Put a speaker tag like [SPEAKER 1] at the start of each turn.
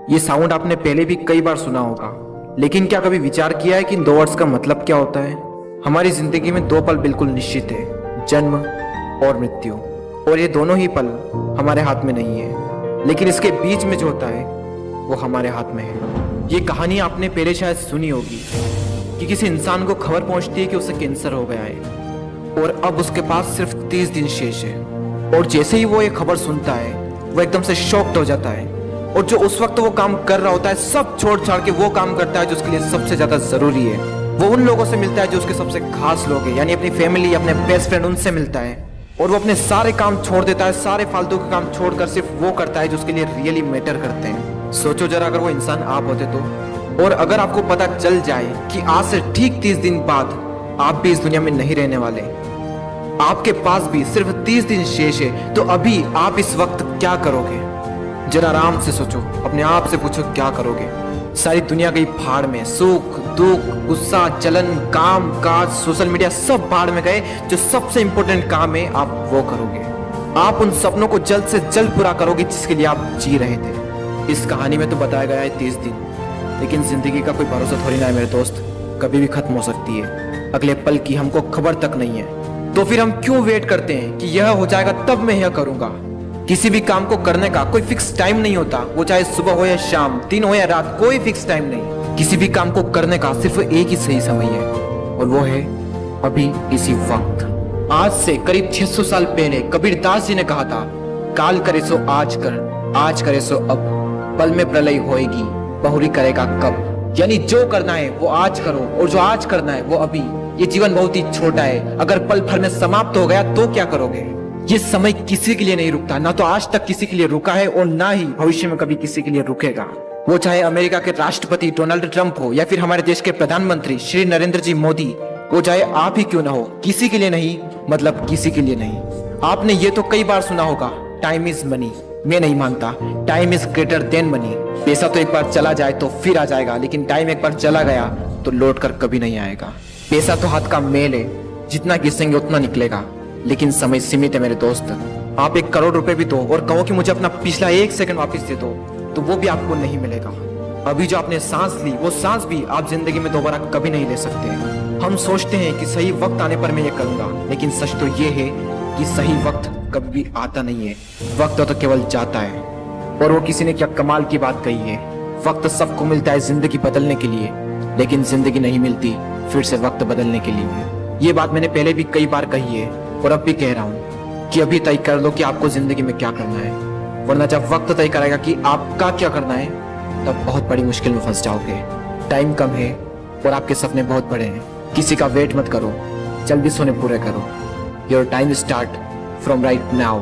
[SPEAKER 1] ये साउंड आपने पहले भी कई बार सुना होगा, लेकिन क्या कभी विचार किया है कि इन दो वर्ड्स का मतलब क्या होता है? हमारी जिंदगी में दो पल बिल्कुल निश्चित है, जन्म और मृत्यु। और ये दोनों ही पल हमारे हाथ में नहीं है, लेकिन इसके बीच में जो होता है वो हमारे हाथ में है। ये कहानी आपने पहले शायद सुनी होगी कि किसी इंसान को खबर पहुंचती है कि उसे कैंसर हो गया है और अब उसके पास सिर्फ 30 दिन शेष है। और जैसे ही वो ये खबर सुनता है वो एकदम से शॉक्ड हो जाता है और जो उस वक्त वो काम कर रहा होता है सब छोड़ छाड़ के वो काम करता है जो उसके लिए सबसे ज्यादा जरूरी है। वो उन लोगों से मिलता है जो उसके सबसे खास लोग हैं, यानी अपनी फैमिली, अपने बेस्ट फ्रेंड, उनसे मिलता है। और वो अपने सारे काम छोड़ देता है, सारे फालतू के काम छोड़कर सिर्फ वो करता है जो उसके लिए रियली मैटर करते हैं। सोचो जरा, अगर वो इंसान आप होते तो, और अगर आपको पता चल जाए कि आज से ठीक 30 दिन बाद आप भी इस दुनिया में नहीं रहने वाले, आपके पास भी सिर्फ 30 दिन शेष है, तो अभी आप इस वक्त क्या करोगे? जरा आराम से सोचो, अपने आप से पूछो क्या करोगे? सारी दुनिया गई भाड़ में, सुख दुख, गुस्सा, जलन, काम काज, सोशल मीडिया सब भाड़ में गए। जो सबसे इंपॉर्टेंट काम है आप वो करोगे। आप उन सपनों को जल्द से जल्द पूरा करोगे जिसके लिए आप जी रहे थे। इस कहानी में तो बताया गया है 30 दिन, लेकिन जिंदगी का कोई भरोसा थोड़ी ना है मेरे दोस्त, कभी भी खत्म हो सकती है। अगले पल की हमको खबर तक नहीं है, तो फिर हम क्यों वेट करते हैं कि यह हो जाएगा तब मैं यह करूंगा? किसी भी काम को करने का कोई फिक्स टाइम नहीं होता, वो चाहे सुबह हो या शाम, दिन हो या रात, कोई फिक्स टाइम नहीं। किसी भी काम को करने का सिर्फ एक ही सही समय है, और वो है अभी, इसी वक्त। आज से करीब 600 साल पहले कबीरदास जी ने कहा था, काल करे सो आज कर, आज करे सो अब, पल में प्रलय होएगी, बहुरी करेगा कब। यानी जो करना है वो आज करो, और जो आज करना है वो अभी। ये जीवन बहुत ही छोटा है, अगर पल भर में समाप्त हो गया तो क्या करोगे? ये समय किसी के लिए नहीं रुकता, ना तो आज तक किसी के लिए रुका है और ना ही भविष्य में कभी किसी के लिए रुकेगा। वो चाहे अमेरिका के राष्ट्रपति डोनाल्ड ट्रंप हो या फिर हमारे देश के प्रधानमंत्री श्री नरेंद्र जी मोदी, वो चाहे आप ही क्यों ना हो, किसी के लिए नहीं, मतलब किसी के लिए नहीं। आपने ये तो कई बार सुना होगा, टाइम इज मनी। मैं नहीं मानता, time is greater than money. पैसा तो एक बार चला जाए तो फिर आ जाएगा, लेकिन टाइम एक बार चला गया तो लौट कर कभी नहीं आएगा। पैसा तो हाथ का मेल है, जितना घिसेंगे उतना निकलेगा, लेकिन समय सीमित है मेरे दोस्त। आप 1 करोड़ रुपए भी दो और कहो कि मुझे अपना पिछला 1 सेकंड वापस दे दो, तो वो भी आपको नहीं मिलेगा। अभी जो आपने सांस ली, वो सांस भी आप जिंदगी में दोबारा कभी नहीं ले सकते। हम सोचते हैं कि सही वक्त आने पर मैं ये करूंगा, लेकिन सच तो ये है कि सही वक्त कभी भी आता नहीं है। वक्त तो केवल जाता है। और वो किसी ने क्या कमाल की बात कही है, वक्त सबको मिलता है जिंदगी बदलने के लिए, लेकिन जिंदगी नहीं मिलती फिर से वक्त बदलने के लिए। ये बात मैंने पहले भी कई बार कही है और अब भी कह रहा हूँ कि अभी तय कर लो कि आपको जिंदगी में क्या करना है, वरना जब वक्त तय करेगा कि आपका क्या करना है, तब बहुत बड़ी मुश्किल में फंस जाओगे। टाइम कम है और आपके सपने बहुत बड़े हैं। किसी का वेट मत करो, जल्दी सोने पूरे करो। Your time start from right now.